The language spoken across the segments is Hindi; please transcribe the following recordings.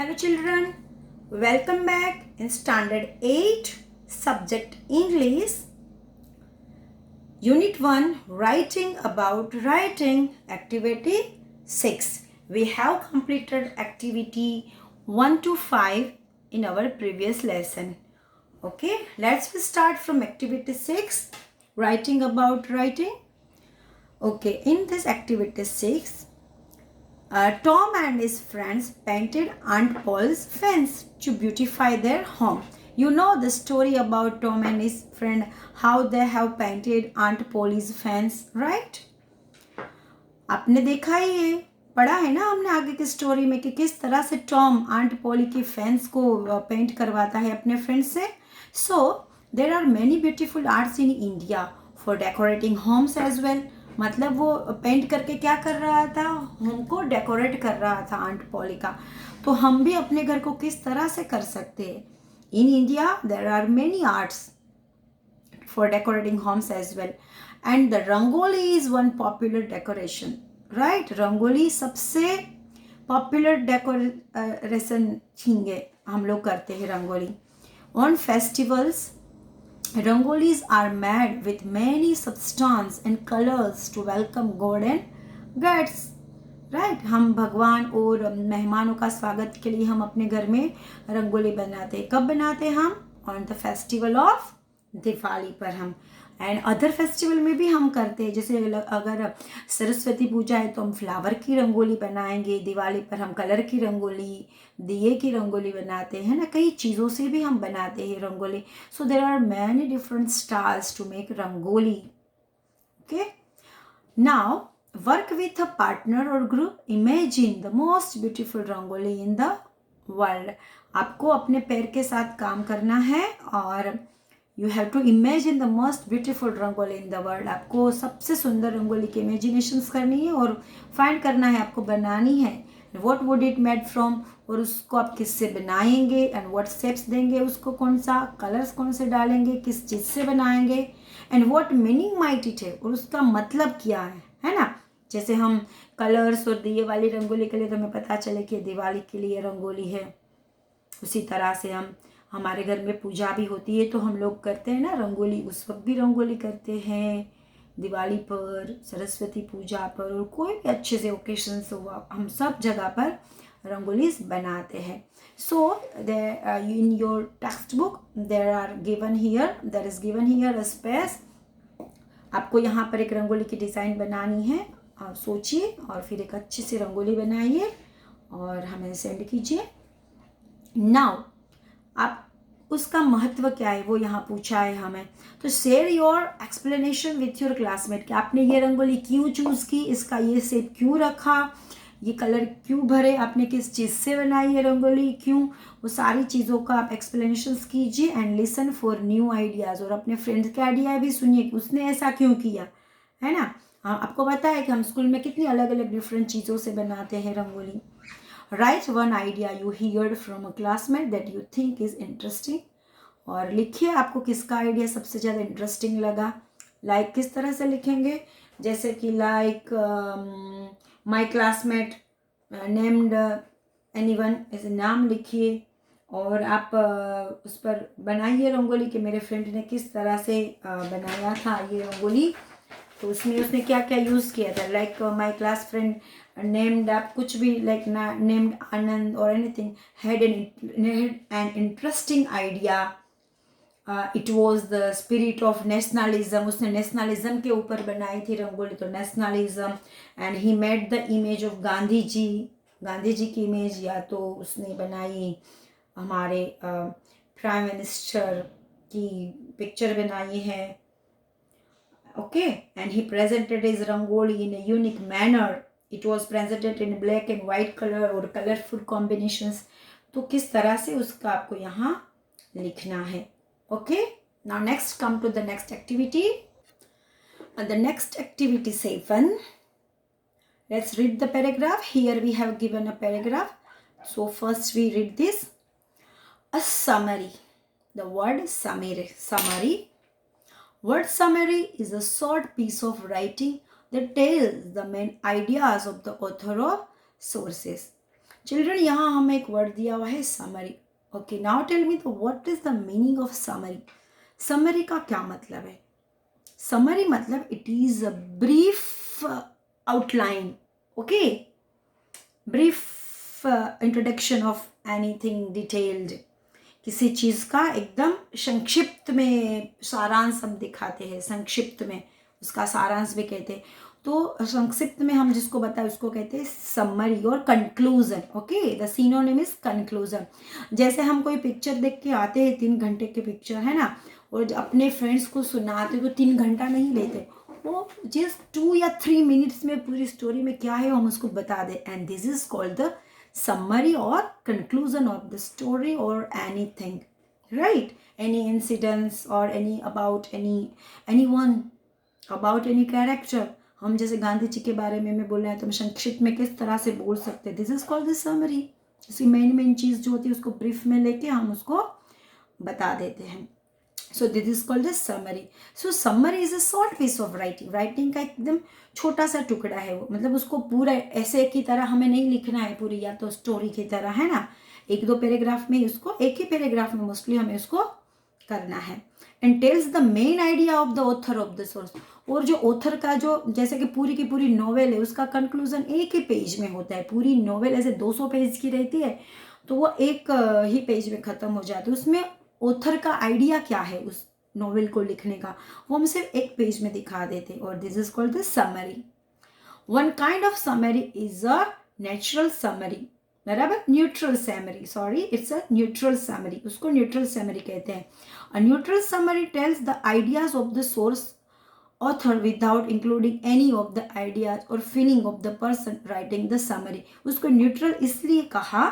Hello children, welcome back in standard 8 subject English unit 1 writing about writing activity 6. We have completed activity 1 to 5 in our previous lesson. Okay, let's start from activity 6 writing about writing. Okay, in this activity 6 Tom and his friends painted Aunt Paul's fence to beautify their home. You know the story about Tom and his friend, how they have painted Aunt Polly's fence, right? आपने देखा ही है, पढ़ा है ना हमने आगे की स्टोरी में कि किस तरह से टॉम आंट पॉली की फेंस को पेंट करवाता है अपने फ्रेंड से. So there are many beautiful arts in India for decorating homes as well. मतलब वो पेंट करके क्या कर रहा था, होम को डेकोरेट कर रहा था आंट पॉली का. तो हम भी अपने घर को किस तरह से कर सकते हैं. In India there are many arts for decorating homes as well, and the rangoli is one popular decoration, right? rangoli सबसे popular decoration है, हम लोग करते हैं rangoli. On festivals rangolis are made with many substance and colors to welcome god and guests, right. हम भगवान और मेहमानों का स्वागत के लिए हम अपने घर में रंगोली बनाते हैं. कब बनाते हैं हम? On the festival of Diwali पर हम. एंड अदर फेस्टिवल में भी हम करते हैं, जैसे अगर सरस्वती पूजा है तो हम फ्लावर की रंगोली बनाएंगे, दिवाली पर हम कलर की रंगोली, दिए की रंगोली बनाते हैं ना, कई चीज़ों से भी हम बनाते हैं rangoli. So there are many different styles to make rangoli. Okay, now work with a partner or group. Imagine the most beautiful rangoli in the world. आपको अपने पैर के साथ काम करना है और you have to imagine the most beautiful rangoli in the world. आपको सबसे सुंदर रंगोली की इमेजिनेशंस करनी है और फाइंड करना है, आपको बनानी है. What would it made from, और उसको आप किससे बनाएंगे, एंड what शेप्स देंगे उसको, कौन सा कलर्स कौन से डालेंगे, किस चीज़ से बनाएंगे, and what meaning might it है, और उसका मतलब क्या है ना. जैसे हम कलर्स और दिए वाली रंगोली के लिए तो हमें पता चले कि दिवाली के लिए रंगोली है, उसी तरह से हम हमारे घर में पूजा भी होती है तो हम लोग करते हैं ना रंगोली, उस वक्त भी रंगोली करते हैं. दिवाली पर, सरस्वती पूजा पर, और कोई भी अच्छे से ओकेशंस हुआ, हम सब जगह पर रंगोलीज बनाते हैं. So in your textbook there are given here, there is given here a space. आपको यहाँ पर एक रंगोली की डिज़ाइन बनानी है. आप सोचिए और फिर एक अच्छी सी रंगोली बनाइए और हमें सेंड कीजिए. नाउ आप उसका महत्व क्या है वो यहाँ पूछा है हमें, तो share your explanation with your classmate कि आपने ये रंगोली क्यों चूज़ की, इसका ये शेप क्यों रखा, ये कलर क्यों भरे, आपने किस चीज़ से बनाई ये रंगोली, क्यों, वो सारी चीज़ों का आप एक्सप्लेनेशंस कीजिए. And listen for new ideas, और अपने फ्रेंड्स के आइडिया भी सुनिए कि उसने ऐसा क्यों किया, है ना. हाँ, आपको पता है कि हम स्कूल में कितनी अलग अलग डिफरेंट चीज़ों से बनाते हैं rangoli. Right one idea you heard from a classmate that you think is interesting, और लिखिए आपको किसका आइडिया सबसे ज़्यादा इंटरेस्टिंग लगा. लाइक किस तरह से लिखेंगे, जैसे कि like my classmate named anyone, ऐसे नाम लिखिए और आप उस पर बनाइए रंगोली कि मेरे फ्रेंड ने किस तरह से बनाया था ये रंगोली, तो उसमें उसने क्या क्या यूज़ किया था. Like my class friend named, आप कुछ भी लाइक नेम्ड आनंद और anything, had an interesting idea. It was the spirit of nationalism, उसने नेशनलिज्म के ऊपर बनाई थी रंगोली, तो nationalism. And he made the image of Gandhi ji, Gandhi ji की इमेज या तो उसने बनाई हमारे प्राइम मिनिस्टर की पिक्चर बनाई है. Okay, and he presented his rangoli in a unique manner. It was presented in black and white color or colorful combinations. तो किस तरह से उसका आपको यहाँ लिखना है. Okay, now next come to the next activity. And the next activity 7. Let's read the paragraph. Here we have given a paragraph. So first we read this. A summary. The word summary. Word summary is a short piece of writing that tells the main ideas of the author or sources. Children, यहाँ हमें एक वर्ड दिया हुआ है summary. Okay, now tell me the what is the meaning of summary. Summary का क्या मतलब है? समरी मतलब it is a brief outline. Okay, brief introduction of anything detailed. किसी चीज़ का एकदम संक्षिप्त में सारांश हम दिखाते हैं, संक्षिप्त में उसका सारांश भी कहते हैं. तो संक्षिप्त में हम जिसको बताए उसको कहते हैं समरी और conclusion. Okay, the synonym is conclusion. जैसे हम कोई पिक्चर देख के आते हैं, 3 घंटे की पिक्चर है ना, और अपने फ्रेंड्स को सुनाते तो 3 घंटा नहीं लेते, वो जस्ट 2 या 3 मिनट्स में पूरी स्टोरी में क्या है हम उसको बता दें. And this is called the summary or conclusion of the story or anything, right? Any incidents or any about anyone, about any character. हम जैसे गांधी जी के बारे में बोल रहे हैं तो हम संक्षिप्त में किस तरह से बोल सकते हैं. This is called the summary. इसकी मेन चीज़ जो होती है उसको ब्रीफ में लेके हम उसको बता देते हैं. So this is called the summary. So summary is a short piece of writing. Writing का एकदम छोटा सा टुकड़ा है वो, मतलब उसको पूरा ऐसे की तरह हमें नहीं लिखना है पूरी, या तो स्टोरी की तरह है ना, 1-2 पैराग्राफ में उसको, एक ही पैराग्राफ में मोस्टली हमें उसको करना है. And tells the main idea of the author of the source. और जो ऑथर का जो जैसे कि पूरी की पूरी नॉवेल है उसका कंक्लूजन एक ही पेज में होता है. पूरी नॉवेल ऐसे 200 पेज की रहती है तो वो एक ही पेज में ख़त्म हो जाती है. उसमें ऑथर का आइडिया क्या है उस नॉवेल को लिखने का, वो हम सिर्फ एक पेज में दिखा देते. और this is called the summary. One kind of summary is a natural summary. बराबर, neutral summary, sorry it's a neutral summary. उसको न्यूट्रल समरी कहते हैं. A neutral summary tells the ideas of the source author without including any of the ideas और feeling of the person writing the summary. उसको न्यूट्रल इसलिए कहा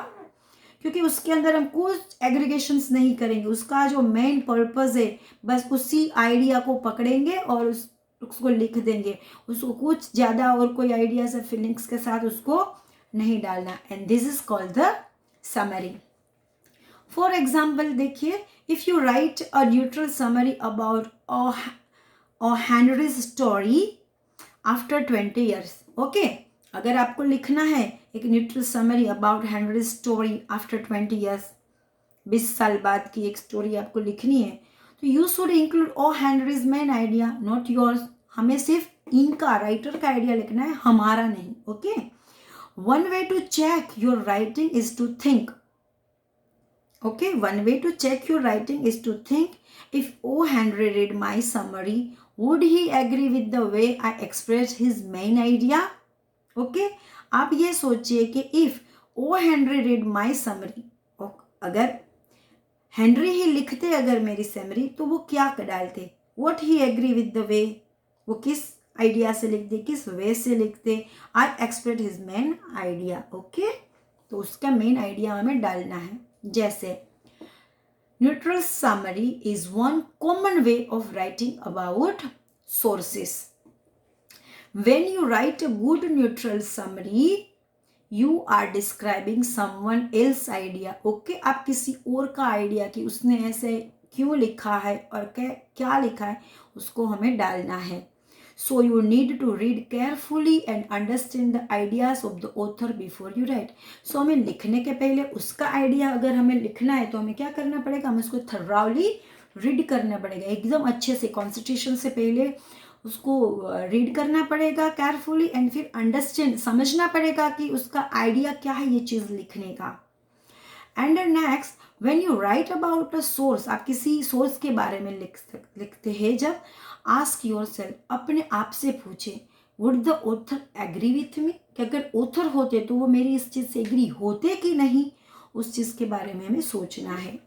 क्योंकि उसके अंदर हम कुछ एग्रीगेशंस नहीं करेंगे. उसका जो मेन पर्पस है बस उसी आइडिया को पकड़ेंगे और उसको लिख देंगे. उसको कुछ ज़्यादा और कोई आइडियाज या फीलिंग्स के साथ उसको नहीं डालना. And this is called the summary. For example देखिए, if you write a neutral summary about a Henry's story after 20 years. ओके, अगर आपको लिखना है एक neutral summary about Henry story after 20 years, 20 साल बाद की एक स्टोरी आपको लिखनी है, तो you should include O Henry's main idea, not yours. हमें सिर्फ इनका, राइटर का आइडिया लिखना है, हमारा नहीं. Okay, one way to check your writing is to think. Okay, one way to check your writing is to think if O Henry read my summary, would he agree with the way I expressed his main idea? Okay, आप ये सोचिए कि if O Henry read my summary, अगर हेनरी ही लिखते अगर मेरी समरी तो वो क्या डालते, what he agree with the way, वो किस आइडिया से लिखते, किस वे से लिखते. I express his main idea. Okay, तो उसका मेन आइडिया हमें डालना है. जैसे neutral summary is one common way of writing about sources. When you write a good neutral summary, you are describing someone else idea. Okay, आप किसी और का आइडिया कि उसने ऐसे क्यों लिखा है और क्या लिखा है उसको हमें डालना है. So you need to read carefully and understand the ideas of the author before you write. So हमें लिखने के पहले उसका आइडिया अगर हमें लिखना है तो हमें क्या करना पड़ेगा, हमें उसको थर्राउली रीड करना पड़ेगा, एकदम अच्छे से, कॉन्स्टिट्यूशन से पहले उसको रीड करना पड़ेगा केयरफुली. एंड फिर अंडरस्टैंड, समझना पड़ेगा कि उसका आइडिया क्या है ये चीज़ लिखने का. And next, when you right about a source, आप किसी सोर्स के बारे में लिखते हैं जब, आस्क योर सेल्फ, अपने आप से पूछे, would the author agree with me, कि अगर ऑथर होते तो वो मेरी इस चीज़ से एग्री होते कि नहीं, उस चीज़ के बारे में हमें सोचना है.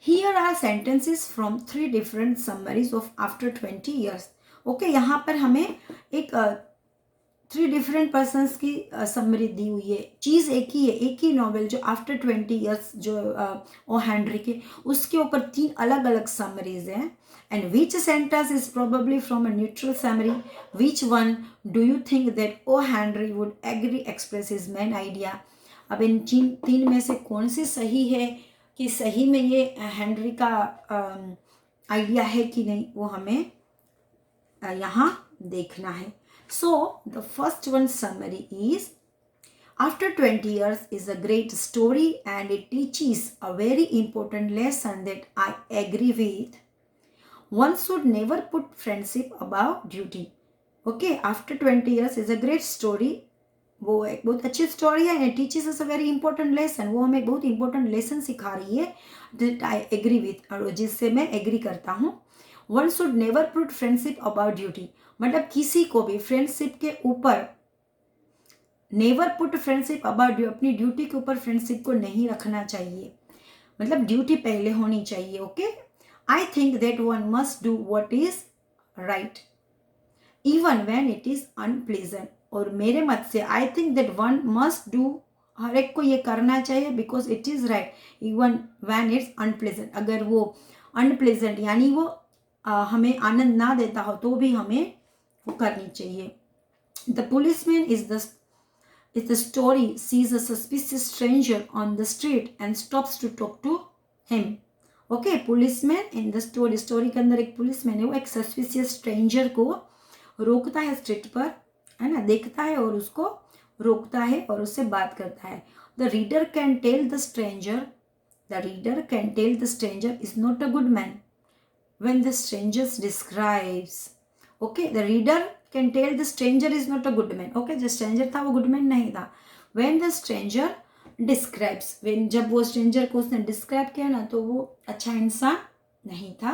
Here are sentences from 3 different summaries of after 20 years. Okay, यहाँ पर हमें एक 3 different persons की समरी दी हुई है. चीज़ एक ही है, एक ही नॉवेल जो आफ्टर 20 years जो ओ हेनरी के, उसके ऊपर 3 अलग अलग समरीज हैं. And which sentence is probably from a neutral summary? Which one do you think that O. Henry would agree express his main idea? अब इन 3 में से कौन सी सही है कि सही में ये हेनरी का आइडिया है कि नहीं, वो हमें यहाँ देखना है. So the first one summary is After 20 years is a great story and it teaches a very important lesson that I agree with. One should never put friendship above duty. Okay, after 20 years is a great story. वो एक बहुत अच्छी स्टोरी है and teaches us a very important lesson. वो हमें एक बहुत इंपॉर्टेंट लेसन सिखा रही है दैट आई एग्री विथ, और जिससे मैं एग्री करता हूँ. One should never put friendship about duty. मतलब किसी को भी फ्रेंडशिप के ऊपर, नेवर पुट फ्रेंडशिप अबाउट, अपनी ड्यूटी के ऊपर फ्रेंडशिप को नहीं रखना चाहिए. मतलब ड्यूटी पहले होनी चाहिए. Okay, I think that one must do what is right even when it is unpleasant. और मेरे मत से I think that one must do, हर एक को ये करना चाहिए because it is right even when it's unpleasant. अगर वो अनप्लीजेंट यानी वो हमें आनंद ना देता हो तो भी हमें वो करनी चाहिए. The policeman is the story sees a suspicious stranger on the street and stops to talk to him. Okay, policeman in the story के अंदर एक पुलिसमैन है, वो एक suspicious stranger को रोकता है स्ट्रीट पर, है ना, देखता है और उसको रोकता है और उससे बात करता है. The reader can tell the stranger is not a good man when the stranger describes. Okay, the reader can tell the stranger is not a good man. Okay, जो stranger था वो good man नहीं था. When the stranger describes, when जब वो stranger को उसने describe किया ना तो वो अच्छा इंसान नहीं था.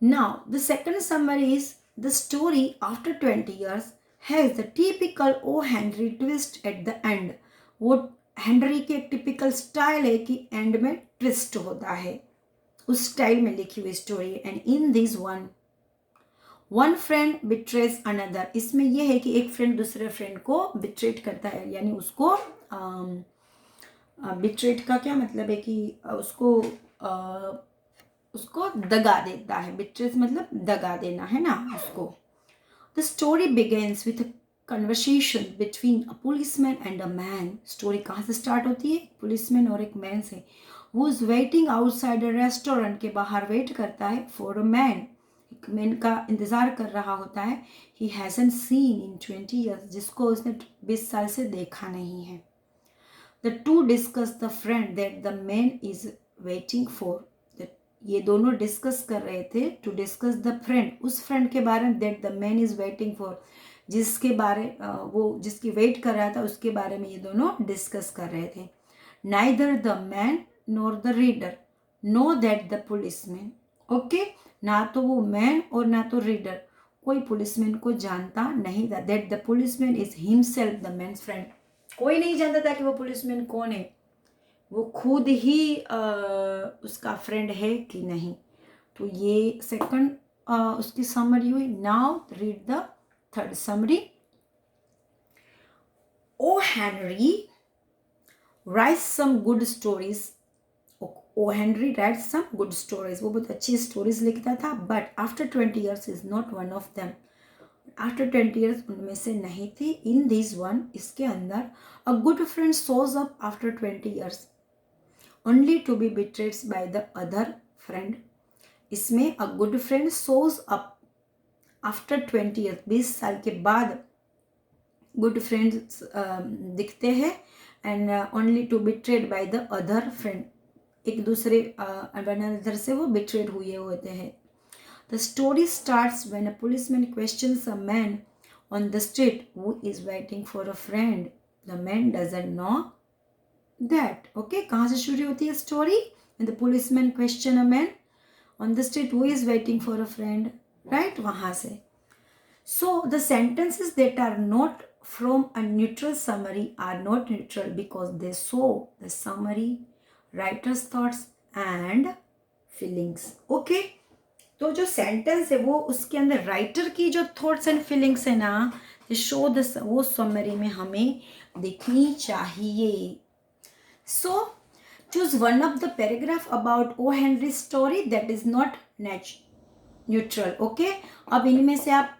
Now the second summary is the story after 20 years has the typical O. Henry twist at the end. वो हेनरी की एक टिपिकल स्टाइल है कि एंड में ट्विस्ट होता है. उस स्टाइल में लिखी हुई story. And in this one friend betrays another. इसमें यह है कि एक फ्रेंड दूसरे फ्रेंड को बिट्रेट करता है, यानी उसको बिट्रेट का क्या मतलब है कि उसको दगा देता है. बिट्रेज मतलब दगा देना, है ना उसको. The story begins with conversation between a policeman and a man. Story कहाँ से स्टार्ट होती है? पुलिसमैन और एक मैन से. वो is waiting outside a restaurant, के बाहर वेट करता है फॉर अ मैन. एक मैन का इंतज़ार कर रहा होता है. He hasn't seen in 20 years, जिसको उसने 20 साल से देखा नहीं है. The two discuss the friend that the man is waiting for. ये दोनों डिस्कस कर रहे थे. टू डिस्कस द फ्रेंड, उस फ्रेंड के बारे में, that the man is waiting for, जिसके बारे वो जिसकी वेट कर रहा था उसके बारे में ये दोनों डिस्कस कर रहे थे. Neither the man nor the reader know that the policeman. Okay, ना तो वो मैन और ना तो रीडर कोई पुलिसमैन को जानता नहीं था. That the policeman is himself the man's friend. कोई नहीं जानता था कि वो पुलिसमैन कौन है, वो खुद ही उसका फ्रेंड है कि नहीं. तो ये सेकंड उसकी समरी हुई. Now read the third summary. O Henry writes some good stories. O. Henry writes some good stories. वो बहुत अच्छी स्टोरीज लिखता था. But after 20 years is not one of them. After 20 years उनमें से नहीं थी. In this one, इसके अंदर a good friend shows up after 20 years only to be betrayed by the other friend. इसमें a good friend shows up after 20 years, 20 साल के बाद गुड फ्रेंड्स दिखते हैं. And only to betrayed by the other friend, एक दूसरे अनदर से वो बिट्रेड हुए होते हैं. The story starts when a policeman questions a man on the street who is waiting for a friend. The man doesn't know that. Okay, कहाँ से शुरू होती है story? When the policeman question a man on the street who is waiting for a friend, right, वहाँ से. So the sentences that are not from a neutral summary are not neutral because they show the summary, writer's thoughts and feelings. Okay, तो जो सेंटेंस है वो उसके अंदर राइटर की जो थॉट्स एंड फीलिंग्स है ना, दे शो द, वो समरी में हमें दिखनी चाहिए. So choose one of the paragraph about O. Henry's story that is not neutral. Okay, अब इनमें से आप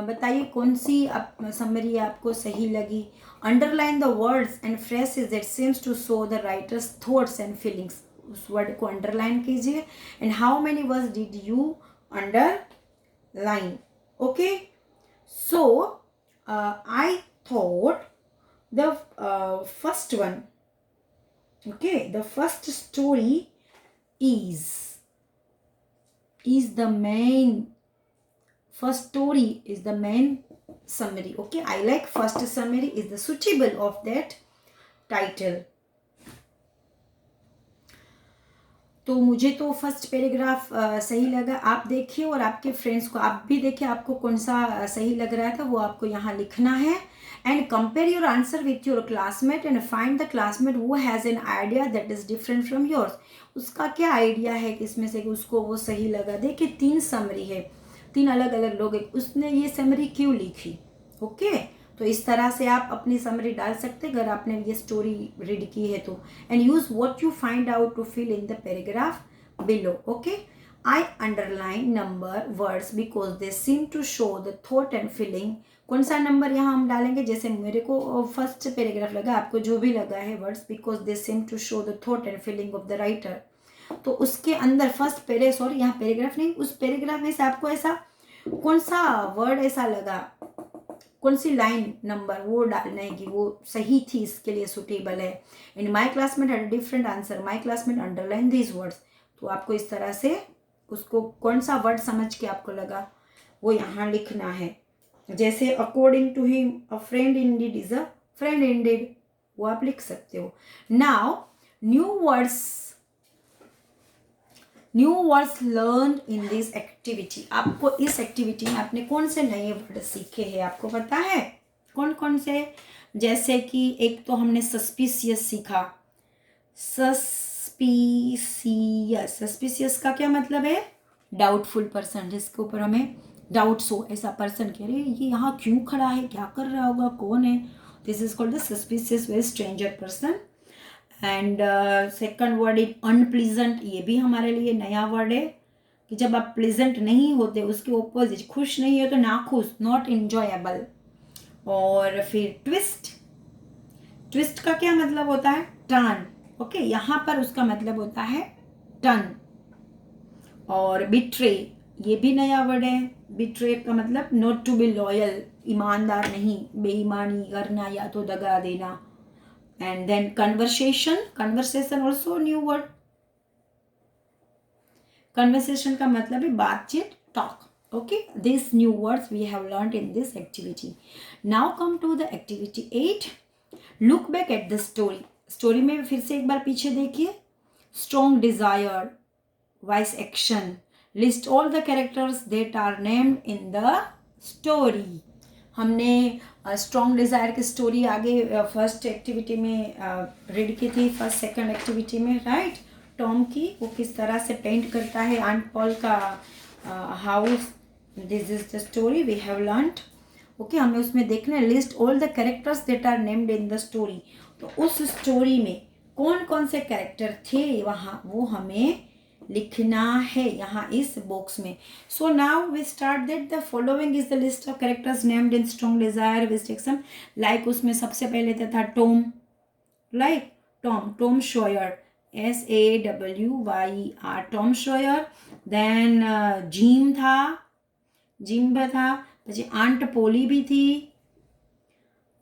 बताइए कौन सी समरी आपको सही लगी. Underline the words and phrases that seems to show the writer's thoughts and feelings. उस वर्ड को अंडरलाइन कीजिए. And how many words did you underline? Okay, so I thought the first one. Okay, the first story is the main. First story is the main summary. Okay, I like first summary is the suitable of that title. तो मुझे तो फर्स्ट पैराग्राफ सही लगा. आप देखिए और आपके फ्रेंड्स को आप भी देखिए आपको कौन सा सही लग रहा था, वो आपको यहाँ लिखना है. And compare your answer with your classmate and find the classmate who has an idea that is different from yours. उसका क्या आइडिया है कि इसमें से उसको वो सही लगा. देखिए 3 समरी है, 3 अलग अलग लोग, उसने ये समरी क्यों लिखी. ओके, तो इस तरह से आप अपनी समरी डाल सकते हैं अगर आपने ये स्टोरी रीड की है तो. And use what you find out to fill in the paragraph below. Okay, I underline number words because they seem to show the thought and feeling. कौन सा नंबर यहाँ हम डालेंगे, जैसे मेरे को फर्स्ट पैराग्राफ लगा, आपको जो भी लगा है words because they seem to show the thought and feeling of the writer. तो उसके अंदर फर्स्ट सॉरी यहाँ पैराग्राफ नहीं, उस पैराग्राफ में से आपको ऐसा कौन सा वर्ड ऐसा लगा, कौन सी लाइन नंबर वो डालना है कि वो सही थी, इसके लिए सुटेबल है. In my classmate had different answer, my classmate underline this words. तो आपको इस तरह से उसको कौन सा वर्ड समझ के आपको लगा वो यहाँ लिखना है. जैसे according to him a friend indeed is a friend indeed, वो आप लिख सकते हो. Now new words learn in this activity. आपको इस एक्टिविटी में आपने कौन से नए वर्ड सीखे हैं, आपको पता है कौन कौन से. जैसे कि एक तो हमने सस्पिशियस सीखा. सस्पिशियस का क्या मतलब है, डाउटफुल पर्सन, जिसके ऊपर हमें डाउट्स हो, ऐसा पर्सन कह रहे ये यहाँ क्यों खड़ा है, क्या कर रहा होगा, कौन है. This is called the suspicious very stranger person. And second word is unpleasant. ये भी हमारे लिए नया वर्ड है कि जब आप प्लीजेंट नहीं होते, उसके ओपोजिट खुश नहीं हो तो नाखुश, नॉट इंजॉयबल. और फिर ट्विस्ट. ट्विस्ट का क्या मतलब होता है, टर्न. ओके, यहाँ पर उसका मतलब होता है टर्न. और बिट्रे, ये भी नया वर्ड है. बिट्रे का मतलब नॉट टू बी लॉयल, ईमानदार नहीं, बेईमानी करना या तो दगा देना. And then conversation also a new word. Conversation का मतलब है बातचीत, talk. Okay, these new words we have learned in this activity. Now come to the activity 8. Look back at the story. Story में फिर से एक बार पीछे देखिए. Strong desire, wise action. List all the characters that are named in the story. हमने स्ट्रॉन्ग डिज़ायर की स्टोरी आगे फर्स्ट एक्टिविटी में रीड की थी, फर्स्ट सेकंड एक्टिविटी में, राइट. टॉम की वो किस तरह से पेंट करता है आंट पॉल का house. This is the story we have learned. Okay, हमें उसमें देखना है list all the characters that are named in the story. तो उस स्टोरी में कौन कौन से कैरेक्टर थे वहाँ, वो हमें लिखना है यहाँ इस बॉक्स में. So now we start that the following is the list of characters named in strong desire with action. Like उसमें सबसे पहले था Tom, like Tom Sawyer, SAWYER, Tom Sawyer. Then Jim था, પછી आंट पोली भी थी.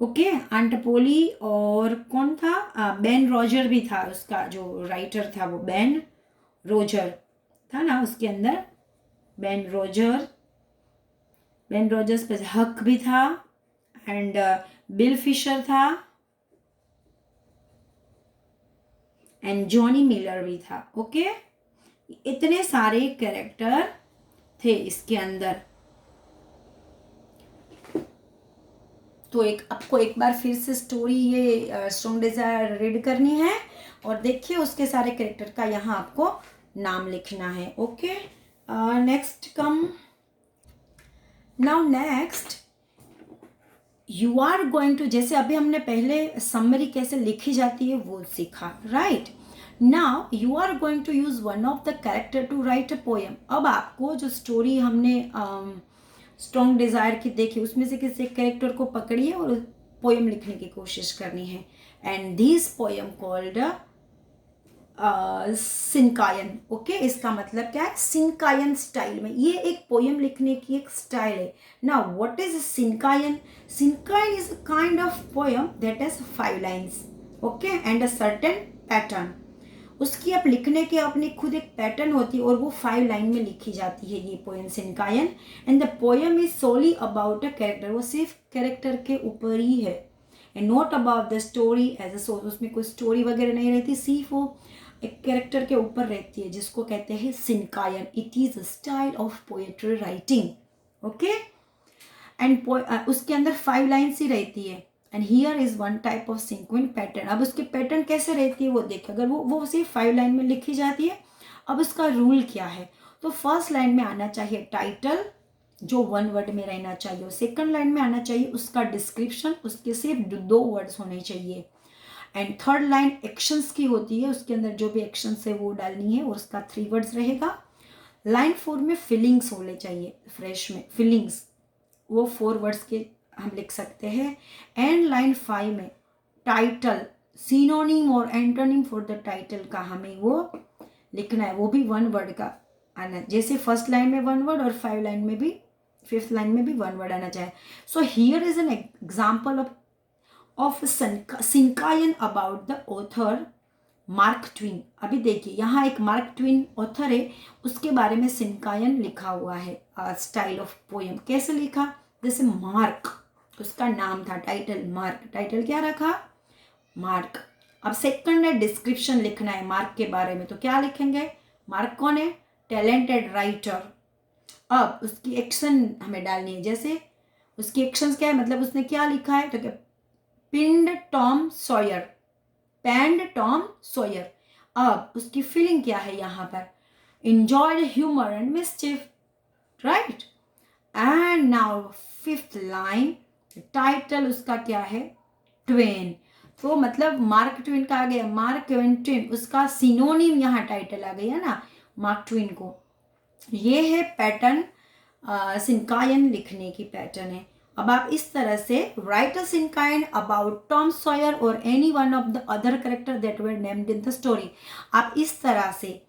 Okay, aunt Polly. और कौन था, बेन रॉजर भी था, उसका जो राइटर था वो बेन रोजर था ना उसके अंदर. बेन रोजर्स पर हक भी था. एंड बिल फिशर था. एंड जॉनी मिलर भी था. ओके, इतने सारे कैरेक्टर थे इसके अंदर. तो आपको एक बार फिर से स्टोरी ये स्ट्रॉन्ग डिजायर रीड करनी है और देखिए उसके सारे कैरेक्टर का यहाँ आपको नाम लिखना है. Okay, next come now. Next you are going to, जैसे अभी हमने पहले समरी कैसे लिखी जाती है वो सीखा, right. Now you are going to use one of the character to write a poem. अब आपको जो स्टोरी हमने स्ट्रॉन्ग डिजायर की देखी उसमें से किसी कैरेक्टर को पकड़िए और पोएम लिखने की कोशिश करनी है. And this poem called cinquain. Okay, इसका मतलब क्या है? सिनकायन स्टाइल में। ये एक पोयम लिखने की एक स्टाइल है ना। What is cinquain? Cinquain is a kind of poem that has 5 lines, okay, and a certain pattern. उसकी अब लिखने के अपनी खुद एक पैटर्न होती है और वो 5 लाइन में लिखी जाती है ये poem cinquain. And the poem is solely about a character, वो सिर्फ कैरेक्टर के ऊपर ही है, and not about the story as a source. उसमें कोई स्टोरी वगैरह नहीं रहती, सिर्फ वो एक कैरेक्टर के ऊपर रहती है, जिसको कहते हैं cinquain. It is a style of poetry writing, okay. And उसके अंदर 5 लाइन्स ही रहती है। And here is one type of cinquain pattern. अब उसकी पैटर्न कैसे रहती है वो देखिए। अगर वो सिर्फ 5 लाइन में लिखी जाती है। अब उसका रूल क्या है? तो फर्स्ट लाइन में आना चाहिए टाइटल, जो 1 वर्ड में रहना चाहिए। सेकंड लाइन में आना चाहिए उसका डिस्क्रिप्शन, उसके सिर्फ 2 वर्ड्स होने चाहिए। एंड थर्ड लाइन एक्शंस की होती है, उसके अंदर जो भी एक्शंस है वो डालनी है और उसका 3 वर्ड्स रहेगा। लाइन 4 में फीलिंग्स होने चाहिए, फ्रेश में फीलिंग्स, वो 4 वर्ड्स के हम लिख सकते हैं। एंड लाइन 5 में टाइटल, सिनोनिम और एंटोनिम फॉर द टाइटल का हमें वो लिखना है, वो भी 1 वर्ड का आना। जैसे फर्स्ट लाइन में 1 वर्ड और 5 लाइन में भी, 5th लाइन में भी 1 वर्ड आना चाहिए। So here is an example of cinquain about the author Mark Twain. अभी देखिए यहाँ एक मार्क ट्विन ऑथर है, उसके बारे में सिनकायन लिखा हुआ है। स्टाइल ऑफ पोएम कैसे लिखा? जैसे मार्क उसका नाम था, टाइटल मार्क, टाइटल क्या रखा? मार्क। अब सेकंड है डिस्क्रिप्शन लिखना है मार्क के बारे में, तो क्या लिखेंगे? मार्क कौन है? Talented writer. अब उसकी एक्शन हमें डालनी है, जैसे उसकी एक्शंस क्या है, मतलब उसने क्या लिखा है, तो क्या पिंड Tom Sawyer, panned Tom Sawyer. अब उसकी फीलिंग क्या है यहाँ पर? enjoyed humor and mischief, right? And now 5th line, title उसका क्या है? ट्वेन। तो मतलब मार्क ट्वेन का आ गया, मार्क ट्वेन, उसका सिनोनिम यहाँ टाइटल आ गया ना मार्क ट्वेन को। ये है पैटर्न, सिनकायन लिखने की पैटर्न है। अब आप इस तरह से write a cinquain about Tom Sawyer और any one of the other character that were named in the story. आप इस तरह से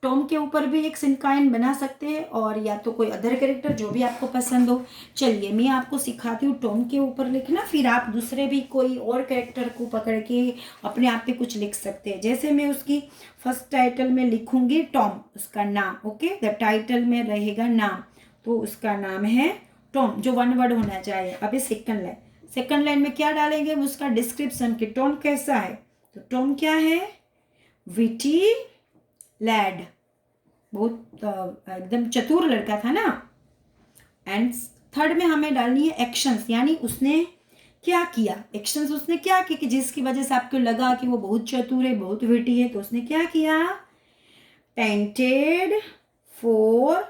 टॉम के ऊपर भी एक सिनकायन बना सकते हैं, और या तो कोई अदर कैरेक्टर जो भी आपको पसंद हो। चलिए मैं आपको सिखाती हूँ टॉम के ऊपर लिखना, फिर आप दूसरे भी कोई और कैरेक्टर को पकड़ के अपने आप पे कुछ लिख सकते हैं। जैसे मैं उसकी फर्स्ट टाइटल में लिखूंगी टॉम, उसका नाम, ओके, द टाइटल में रहेगा नाम, तो उसका नाम है टॉम, जो 1 वर्ड होना चाहिए। अभी सेकंड लाइन में क्या डालेंगे? उसका डिस्क्रिप्शन कि टॉम कैसा है, तो टॉम क्या है? विटी लैड, बहुत एकदम चतुर लड़का था ना। एंड थर्ड में हमें डालनी है एक्शंस, यानी उसने क्या किया, एक्शंस उसने क्या किया कि जिसकी वजह से आपको लगा कि वो बहुत चतुर है, बहुत विटी है। तो उसने क्या किया? पेंटेड फॉर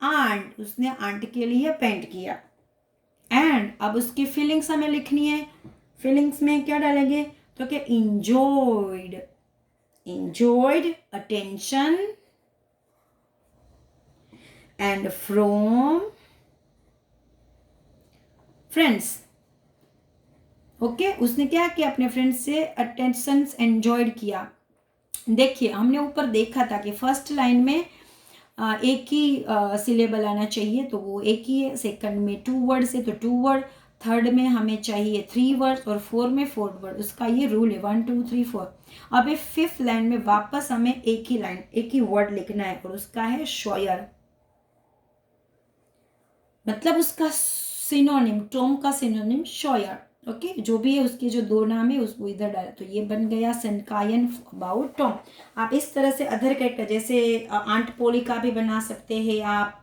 आंट, उसने आंट के लिए पेंट किया। एंड अब उसकी फीलिंग्स हमें लिखनी है। फीलिंग्स में क्या डालेंगे? तो क्या? enjoyed attention and from friends, okay. उसने क्या किया? अपने फ्रेंड्स से अटेंशन एंजॉयड किया। देखिए हमने ऊपर देखा था कि फर्स्ट लाइन में एक ही सिलेबल आना चाहिए, तो वो एक ही है। सेकंड में 2 वर्ड्स है तो 2 वर्ड, थर्ड में हमें चाहिए 3 वर्ड्स और 4 में 4 वर्ड। उसका ये रूल है 1 2 3 4। अब ये 5th लाइन में वापस हमें एक ही वर्ड लिखना है, और उसका है शॉयर, मतलब उसका सिनोनिम, टॉम का सिनोनिम शॉयर, ओके। जो भी है उसके जो 2 नाम है उसको इधर डाला, तो ये बन गया सिनकायन अबाउट टॉम। आप इस तरह से अदर कैरेक्टर जैसे आंट पोली का भी बना सकते हैं आप,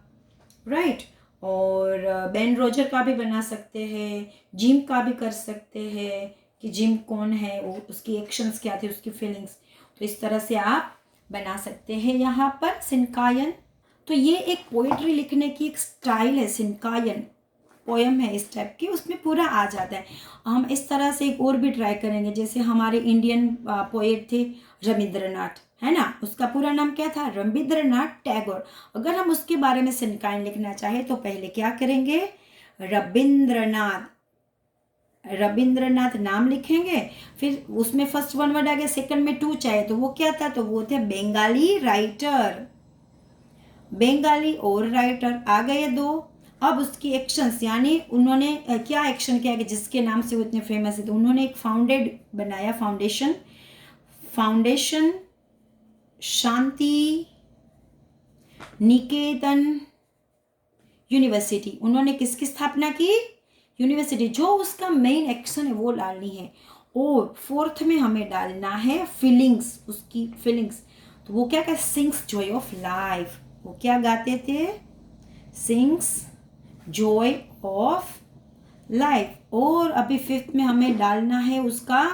राइट, और बेन रोजर का भी बना सकते हैं, जिम का भी कर सकते हैं कि जिम कौन है, वो उसकी एक्शंस क्या थे, उसकी फीलिंग्स। तो इस तरह से आप बना सकते हैं यहाँ पर सिनकायन। तो ये एक पोइट्री लिखने की एक स्टाइल है, सिनकायन पोयम है इस टाइप की, उसमें पूरा आ जाता है। हम इस तरह से एक और भी ट्राई करेंगे, जैसे हमारे इंडियन पोएट थे रविंद्रनाथ, है ना, उसका पूरा नाम क्या था? रविंद्रनाथ टैगोर। अगर हम उसके बारे में सिनकायन लिखना चाहे तो पहले क्या करेंगे? रविंद्रनाथ, रविंद्रनाथ नाम लिखेंगे, फिर उसमें फर्स्ट वन वर्ड आ गया, सेकंड में टू चाहिए, तो वो क्या था, तो वो थे बंगाली राइटर, बंगाली और राइटर आ गए दो। अब उसकी एक्शंस, यानी उन्होंने क्या एक्शन किया कि जिसके नाम से वो इतने फेमस है, तो उन्होंने एक फाउंडेड बनाया, फाउंडेशन शांति निकेतन यूनिवर्सिटी। उन्होंने किसकी स्थापना की, यूनिवर्सिटी। जो उसका मेन एक्शन है वो डालनी है। और फोर्थ में हमें डालना है फीलिंग्स, उसकी फीलिंग्स। तो वो क्या कहते, सिंग्स जॉय ऑफ लाइफ, वो क्या गाते थे, सिंग्स जॉय ऑफ लाइफ। और अभी फिफ्थ में हमें डालना है उसका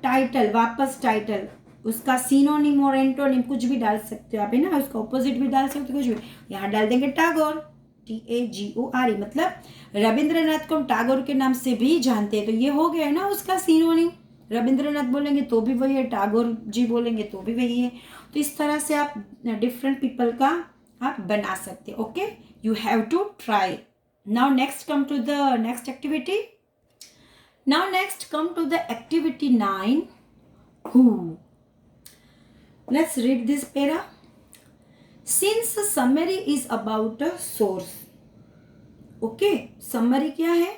टाइटल, वापस टाइटल, उसका सिनोनिम और एंटोनिम कुछ भी डाल सकते हो आप, है ना, उसका ऑपोजिट भी डाल सकते हो, कुछ भी। यहाँ डाल देंगे टागोर, TAGORE, मतलब रविंद्रनाथ को हम टागोर के नाम से भी जानते हैं, तो ये हो गया है ना उसका सिनोनिम। रविंद्रनाथ बोलेंगे तो भी वही है, टागोर जी बोलेंगे तो भी वही है। तो इस तरह से आप डिफरेंट पीपल का आप बना सकते हो। Okay, you have to try. Now next come to the next activity. Now next come to the activity 9, who. Let's read this para. Since summary is about a source. Okay, summary क्या है,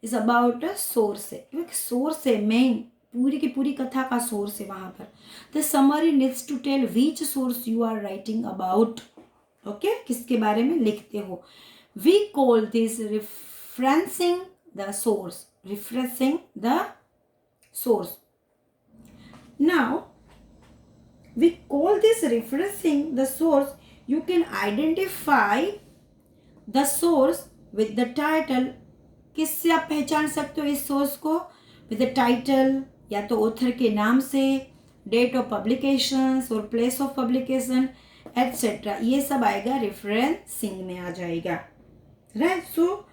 is about a source है, एक source है, main पूरी की पूरी कथा का source है वहां पर। The summary needs to tell which source you are writing about. Okay, किसके बारे में लिखते हो। We call this referencing the source. Referencing the source. Now, we call this referencing the source. You can identify the source with the title. किससे आप पहचान सकते हो इस सोर्स को, with the title, या तो ऑथर के नाम से, डेट ऑफ पब्लिकेशन और प्लेस ऑफ पब्लिकेशन एटसेट्रा, ये सब आएगा रेफरेंसिंग में आ जाएगा, right. So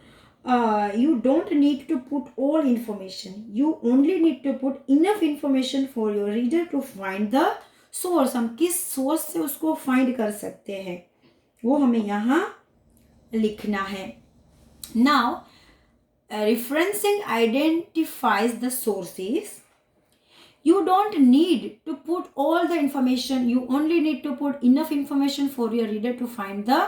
you don't need to put all information, you only need to put enough information for your reader to find the source. हम किस सोर्स से उसको फाइंड कर सकते हैं वो हमें यहाँ लिखना है। Now referencing identifies the sources. You don't need to put all the information, you only need to put enough information for your reader to find the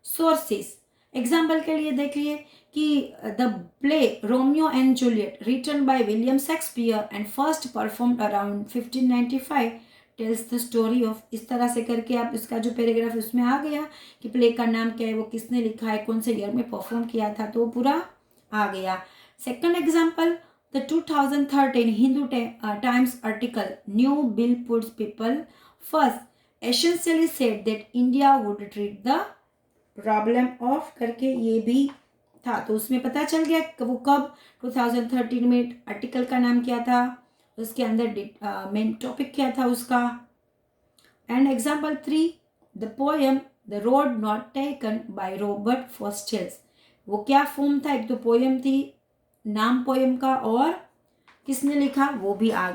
sources. Example के लिए देखिए कि the play Romeo and Juliet written by William Shakespeare and first performed around 1595 tells the story of, इस तरह से करके आप इसका जो पैराग्राफ उसमें आ गया कि प्ले का नाम क्या है, वो किसने लिखा है, कौन से ईयर में परफॉर्म किया था, तो वो पूरा आ गया। Second example, the 2013 Hindu times article new bill puts people first essentially said that India would treat the problem of करके ये भी था, तो उसमें पता चल गया वो कब 2013 में आर्टिकल का नाम क्या था, उसके अंदर मेन टॉपिक क्या था उसका। And example 3, the poem the road not taken by Robert Frost's, वो क्या फॉर्म था, एक तो पोएम थी, नाम पोएम का, और किसने लिखा वो भी आ